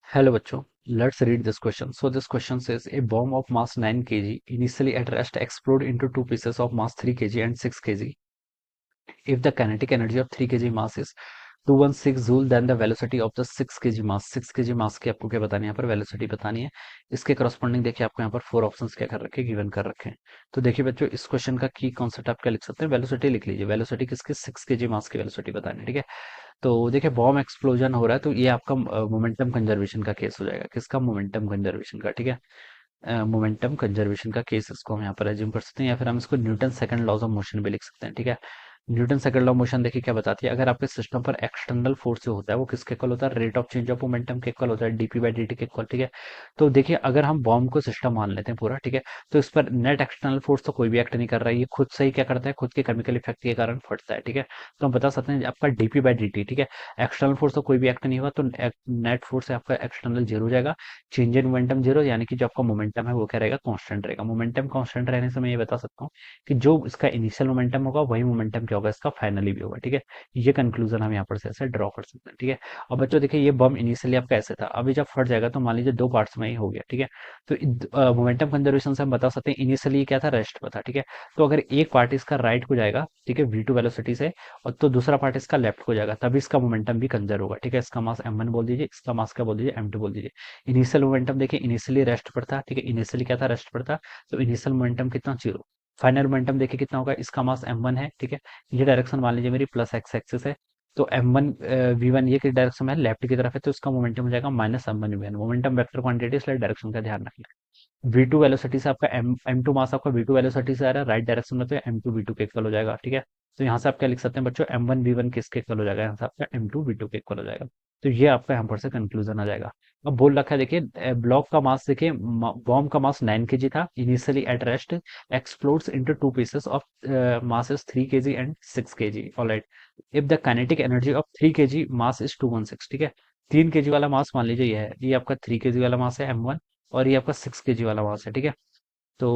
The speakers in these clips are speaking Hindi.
Hello बच्चों, let's read this question. So this question says a bomb of mass 9 kg initially at rest explode into two pieces of mass 3 kg and 6 kg. If the kinetic energy of 3 kg mass is 216 joule, then the velocity of the 6 kg mass 6 kg मास की आपको क्या बतानी है, यहाँ पर वेलोसिटी बतानी है। इसके करस्पॉन्डिंग देखिए आपको यहाँ पर फोर ऑप्शंस क्या कर रखे हैं, गिवन कर रखे हैं। तो देखिए बच्चों, इस क्वेश्चन का की कॉन्सेप्ट आप क्या लिख सकते हैं, वेलोसिटी लिख लीजिए। वेलोसिटी किसकी, 6 kg मास की वेलोसिटी बतानी है, ठीक है। तो देखिए बॉम्ब एक्सप्लोजन हो रहा है, तो ये आपका मोमेंटम कंजर्वेशन का केस हो जाएगा। किसका, मोमेंटम कंजर्वेशन का, ठीक है। मोमेंटम कंजर्वेशन का केस इसको हम यहाँ पर एज्यूम कर सकते हैं, या फिर हम इसको Newton second laws of motion भी लिख सकते हैं, ठीक है। Newton second law of motion देखिए क्या बताती है, अगर आपके सिस्टम पर एक्सटर्नल फोर्स जो होता है वो किसके इक्वल होता है, rate of change of momentum के इक्वल होता है, डीपी बाई डी टी के इक्वल, ठीक है। तो देखिए अगर हम बॉम्ब को सिस्टम मान लेते हैं पूरा, ठीक है, तो इस पर नेट एक्सटर्नल फोर्स तो कोई भी एक्ट नहीं कर रहा है, ये खुद से ही क्या करता है, खुद के केमिकल इफेक्ट के कारण फटता है, ठीक है। तो हम बता सकते हैं आपका डीपी बाई डी टी, ठीक है। एक्सटर्नल फोर्स तो कोई भी एक्ट नहीं हुआ, तो नेट फोर्स है आपका एक्सटर्नल जीरो हो जाएगा। चेंज इन मोमेंटम जीरो, यानी कि जो आपका मोमेंटम है वो क्या रहेगा, कांस्टेंट रहेगा। मोमेंटम कांस्टेंट रहने से मैं ये बता सकता हूँ कि जो इसका इनिशियल मोमेंटम होगा वही मोमेंटम क्या होगा, इसका फाइनली भी होगा, ठीक है। ये कंक्लूजन हम यहाँ पर से ऐसे ड्रॉ कर सकते हैं, ठीक है। और बच्चों देखिए ये बम इनिशियली आपका ऐसे था, अभी जब फट जाएगा तो मान लीजिए दो पार्ट्स में ही हो गया, ठीक है। तो मोमेंटम कंजर्वेशन से हम बता सकते हैं इनिशियली क्या था, रेस्ट पर था, ठीक है। तो अगर एक पार्ट इसका राइट को जाएगा, ठीक है, v2 वेलोसिटी से, और तो दूसरा पार्ट इसका लेफ्ट को जाएगा, तभी इसका मोमेंटम भी कंजर्व होगा, ठीक है। इसका मास m1 बोल दीजिए, इसका मास क्या बोल दीजिए, m2 बोल दीजिए। इनिशियल मोमेंटम देखिए इनिशियली रेस्ट पर था, ठीक है, इनिशियली क्या था, रेस्ट पर था। तो इनिशियल मोमेंटम कितना, जीरो। फाइनल मोमेंटम देखिए कितना होगा, इसका मास m1 है, ठीक है। ये डायरेक्शन मान लीजिए मेरी प्लस एक्स एक्सिस है। तो m1 v1 ये किस डायरेक्शन में है, लेफ्ट की तरफ है, तो इसका मोमेंटम हो जाएगा minus m1 v1। Momentum vector quantity इसलिए डायरेक्शन का ध्यान रखना। v2 वेलोसिटी से आपका m2 मास आपका v2 वेलोसिटी से आ रहा है राइट डायरेक्शन में, तो m2 v2 के इक्वल हो जाएगा, ठीक है। तो यहाँ से आप क्या लिख सकते हैं बच्चों, m1 v1 किसके इक्वल हो जाएगा, यहाँ से आपका m2 v2 के इक्वल हो जाएगा। तो ये आपका यहाँ पर से कंक्लूजन आ जाएगा। अब बोल रखा है देखिए, ब्लॉक का मास देखिए, बॉम्ब का मास 9 kg था initially at rest, explodes into two pieces of masses 3 kg and 6 kg. All right. If the kinetic energy of 3 kg mass is 216, ठीक है। 3 kg वाला मास मान लीजिए ये है, ये आपका 3 kg वाला मास है m1, और ये आपका 6 kg वाला मास है, ठीक है। तो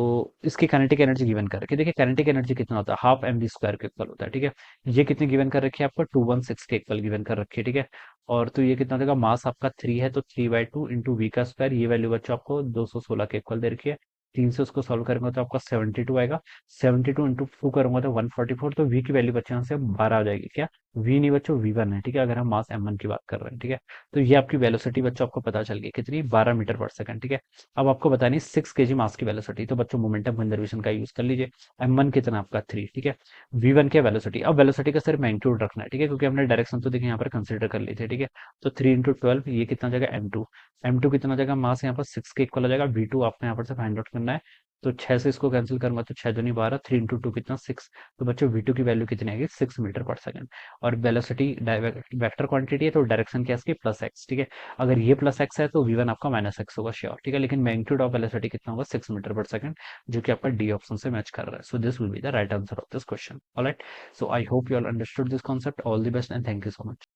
इसकी काइनेटिक एनर्जी गिवन कर रखी है, देखिए काइनेटिक एनर्जी कितना होता है, हाफ एम वी स्क्वायर के इक्वल होता है, ठीक है। ये कितनी गिवन कर रखी है आपको, 216 के इक्वल गिवन कर रखी है, ठीक है। और तो ये कितना देगा, मास आपका 3 है, तो 3/2 इंटू वी का स्क्वायर, ये वैल्यू बच्चों आपको 216 के इक्वल दे रखी है। 3 से उसको सॉल्व करेंगे तो आपका 72 आएगा। 72 इंटू 2 करूंगा तो 144, तो वी की वैल्यू बच्चों यहाँ से 12 आ जाएगी, क्या, वी नहीं बच्चों v1 है, ठीक है, अगर हम मास m1 की बात कर रहे हैं, ठीक है। तो ये आपकी वेलोसिटी बच्चों आपको पता चल गई कितनी, 12 मीटर पर सेकंड, ठीक है। अब आपको बतानी है 6 kg मास की वेलोसिटी, तो बच्चों मोमेंटम कंजर्वेशन का यूज कर लीजिए। m1 कितना आपका 3, ठीक है। v1 क्या वेलोसिटी, अब वेलोसिटी का सिर्फ मैग्नीट्यूड रखना है, ठीक है, क्योंकि हमने डायरेक्शन तो देखिए यहाँ पर कंसीडर कर ली थी, ठीक है। तो 3 इंटू 12 ये कितना जाएगा, m2। m2 कितना जाएगा, मास यहाँ पर 6 के इक्वल हो जाएगा। v2 आपको यहाँ पर से फाइंड आउट करना है। तो 6 से इसको कैंसिल करूंगा तो 6 दूनी 12, 3 इंटू 2 कितना, 6। तो बच्चों v2 की वैल्यू कितनी आएगी, 6 मीटर पर सेकंड। और वेलोसिटी वेक्टर क्वांटिटी है, तो डायरेक्शन क्या है इसकी, प्लस एक्स, ठीक है। अगर ये प्लस एक्स है तो v1 आपका माइनस एक्स होगा श्योर, ठीक है। लेकिन मैग्नीट्यूड ऑफ वेलोसिटी कितना होगा, 6 मीटर पर सेकंड, जो कि आपका डी ऑप्शन से मैच कर रहा है। So this will be the right answer of this question. Alright, so I hope you all understood this concept. All the best and thank you so much.